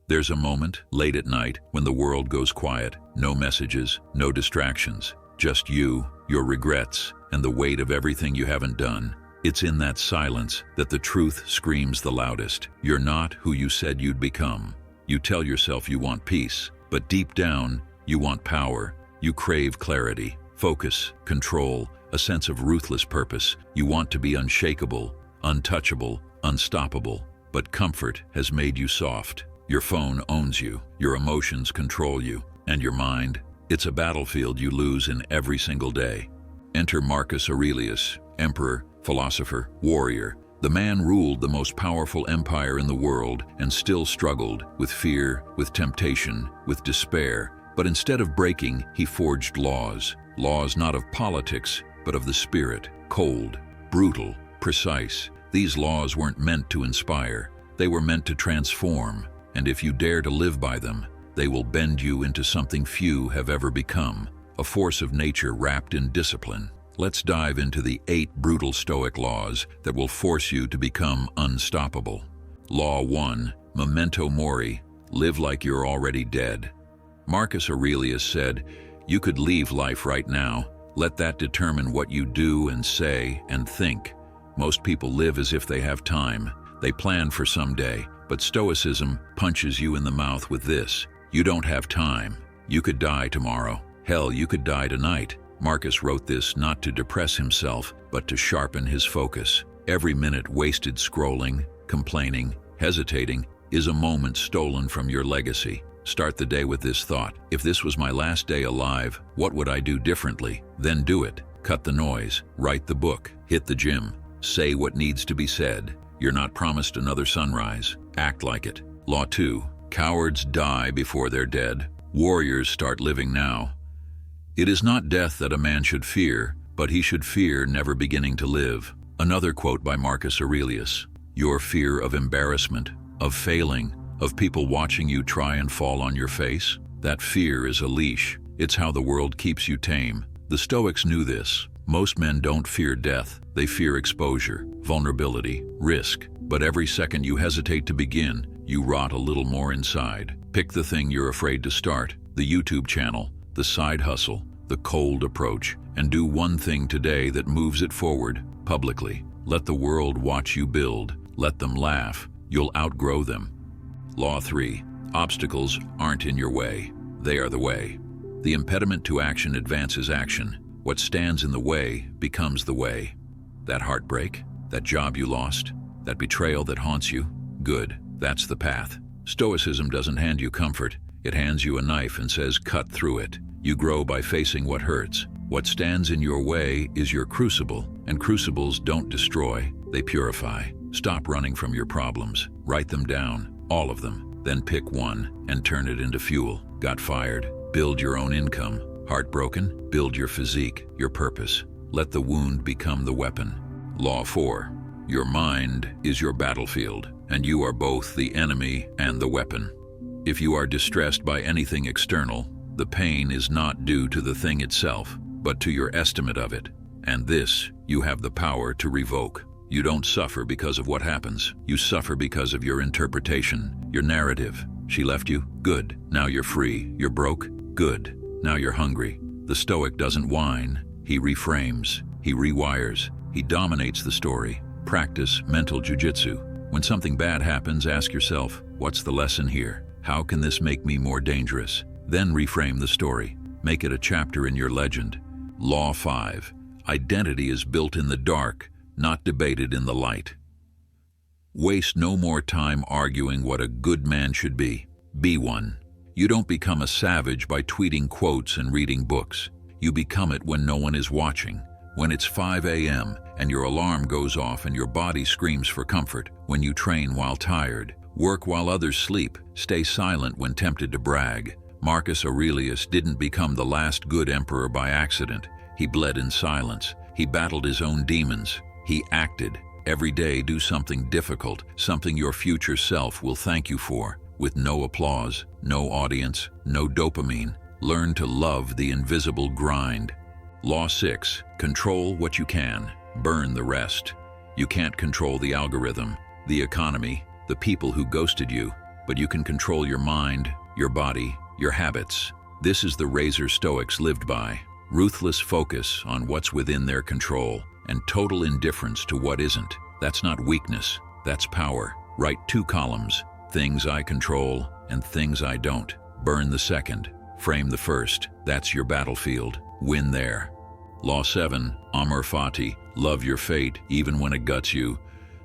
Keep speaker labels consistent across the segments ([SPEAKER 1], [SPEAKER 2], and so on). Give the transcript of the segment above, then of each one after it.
[SPEAKER 1] There's a moment, late at night, when the world goes quiet. No messages, no distractions. Just you, your regrets, and the weight of everything you haven't done. It's in that silence that the truth screams the loudest. You're not who you said you'd become. You tell yourself you want peace, but deep down, you want power. You crave clarity, focus, control, a sense of ruthless purpose. You want to be unshakable, untouchable, unstoppable. But comfort has made you soft. Your phone owns you, your emotions control you, and your mind, it's a battlefield you lose in every single day. Enter Marcus Aurelius, emperor, philosopher, warrior. The man ruled the most powerful empire in the world and still struggled with fear, with temptation, with despair. But instead of breaking, he forged laws. Laws not of politics, but of the spirit. Cold, brutal, precise. These laws weren't meant to inspire. They were meant to transform. And if you dare to live by them, they will bend you into something few have ever become, a force of nature wrapped in discipline. Let's dive into the 8 brutal Stoic laws that will force you to become unstoppable. Law 1, Memento mori, live like you're already dead. Marcus Aurelius said, you could leave life right now. Let that determine what you do and say and think. Most people live as if they have time. They plan for someday. But Stoicism punches you in the mouth with this. You don't have time. You could die tomorrow. Hell, you could die tonight. Marcus wrote this not to depress himself, but to sharpen his focus. Every minute wasted scrolling, complaining, hesitating, is a moment stolen from your legacy. Start the day with this thought. If this was my last day alive, what would I do differently? Then do it. Cut the noise. Write the book. Hit the gym. Say what needs to be said. You're not promised another sunrise. Act like it. Law 2. Cowards die before they're dead. Warriors start living now. It is not death that a man should fear, but he should fear never beginning to live. Another quote by Marcus Aurelius. Your fear of embarrassment, of failing, of people watching you try and fall on your face, that fear is a leash. It's how the world keeps you tame. The Stoics knew this. Most men don't fear death. They fear exposure, vulnerability, risk. But every second you hesitate to begin, you rot a little more inside. Pick the thing you're afraid to start, the YouTube channel, the side hustle, the cold approach, and do one thing today that moves it forward, publicly. Let the world watch you build. Let them laugh. You'll outgrow them. Law 3. Obstacles aren't in your way. They are the way. The impediment to action advances action. What stands in the way becomes the way. That heartbreak, that job you lost, that betrayal that haunts you, good, that's the path. Stoicism doesn't hand you comfort. It hands you a knife and says, cut through it. You grow by facing what hurts. What stands in your way is your crucible, and crucibles don't destroy, they purify. Stop running from your problems. Write them down, all of them. Then pick one and turn it into fuel. Got fired? Build your own income. Heartbroken? Build your physique, your purpose. Let the wound become the weapon. Law 4. Your mind is your battlefield, and you are both the enemy and the weapon. If you are distressed by anything external, the pain is not due to the thing itself, but to your estimate of it. And this, you have the power to revoke. You don't suffer because of what happens. You suffer because of your interpretation, your narrative. She left you? Good. Now you're free. You're broke? Good. Now you're hungry. The Stoic doesn't whine. He reframes. He rewires. He dominates the story. Practice mental jujitsu. When something bad happens, ask yourself, what's the lesson here? How can this make me more dangerous? Then reframe the story. Make it a chapter in your legend. Law 5. Identity is built in the dark, not debated in the light. Waste no more time arguing what a good man should be. Be one. You don't become a savage by tweeting quotes and reading books. You become it when no one is watching. When it's 5 a.m. and your alarm goes off and your body screams for comfort. When you train while tired. Work while others sleep. Stay silent when tempted to brag. Marcus Aurelius didn't become the last good emperor by accident. He bled in silence. He battled his own demons. He acted. Every day do something difficult, something your future self will thank you for. With no applause, no audience, no dopamine. Learn to love the invisible grind. Law 6. Control what you can. Burn the rest. You can't control the algorithm, the economy, the people who ghosted you. but you can control your mind, your body, your habits. This is the razor Stoics lived by. Ruthless focus on what's within their control and total indifference to what isn't. That's not weakness, that's power. Write 2 columns, things I control and things I don't. Burn the second, frame the first. That's your battlefield. Win there. Law 7, Amor Fati, love your fate even when it guts you.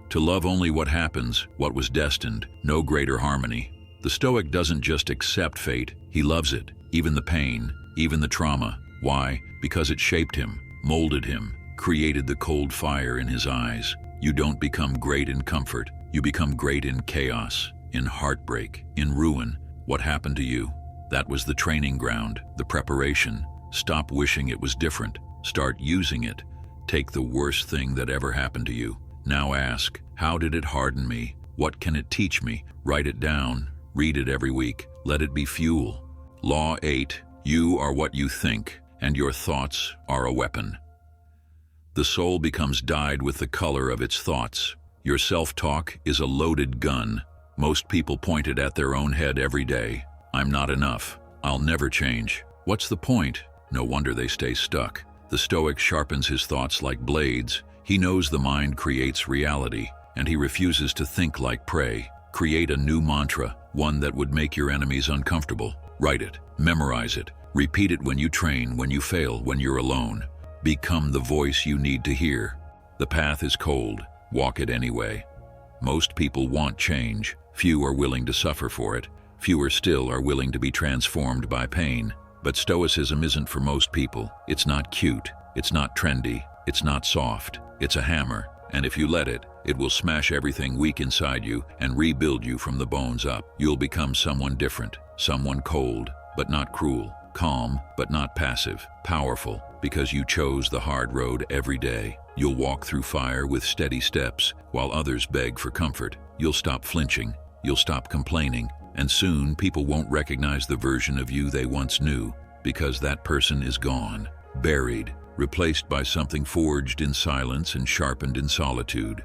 [SPEAKER 1] To love only what happens, what was destined, no greater harmony. The Stoic doesn't just accept fate, he loves it, even the pain, even the trauma. Why? Because it shaped him, molded him, created the cold fire in his eyes. You don't become great in comfort, you become great in chaos, in heartbreak, in ruin. What happened to you? That was the training ground, the preparation. Stop wishing it was different. Start using it. Take the worst thing that ever happened to you. Now ask, how did it harden me? What can it teach me? Write it down. Read it every week. Let it be fuel. Law 8, you are what you think, and your thoughts are a weapon. The soul becomes dyed with the color of its thoughts. Your self-talk is a loaded gun. Most people point it at their own head every day. I'm not enough. I'll never change. What's the point? No wonder they stay stuck. The Stoic sharpens his thoughts like blades. He knows the mind creates reality, and he refuses to think like prey. Create a new mantra, one that would make your enemies uncomfortable. Write it, memorize it, repeat it when you train, when you fail, when you're alone. Become the voice you need to hear. The path is cold. Walk it anyway. Most people want change. Few are willing to suffer for it. Fewer still are willing to be transformed by pain. But Stoicism isn't for most people. It's not cute. It's not trendy. It's not soft. It's a hammer. And if you let it, it will smash everything weak inside you and rebuild you from the bones up. You'll become someone different. Someone cold, but not cruel. Calm, but not passive. Powerful, because you chose the hard road every day. You'll walk through fire with steady steps while others beg for comfort. You'll stop flinching. You'll stop complaining. And soon, people won't recognize the version of you they once knew, because that person is gone, buried, replaced by something forged in silence and sharpened in solitude.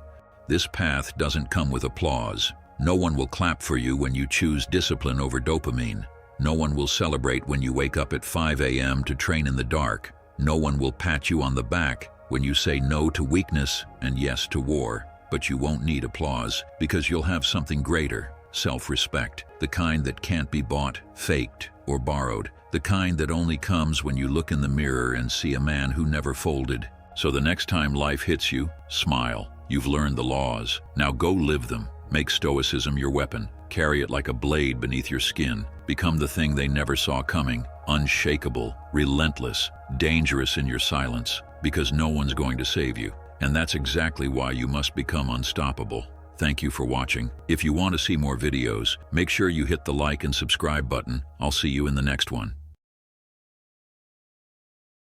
[SPEAKER 1] This path doesn't come with applause. No one will clap for you when you choose discipline over dopamine. No one will celebrate when you wake up at 5 a.m. to train in the dark. No one will pat you on the back when you say no to weakness and yes to war. But you won't need applause, because you'll have something greater. Self-respect, the kind that can't be bought, faked, or borrowed, the kind that only comes when you look in the mirror and see a man who never folded. So the next time life hits you, smile. You've learned the laws. Now go live them. Make Stoicism your weapon. Carry it like a blade beneath your skin. Become the thing they never saw coming. Unshakable, relentless, dangerous in your silence, because no one's going to save you. And that's exactly why you must become unstoppable. Thank you for watching. If you want to see more videos, make sure you hit the like and subscribe button. I'll see you in the next one.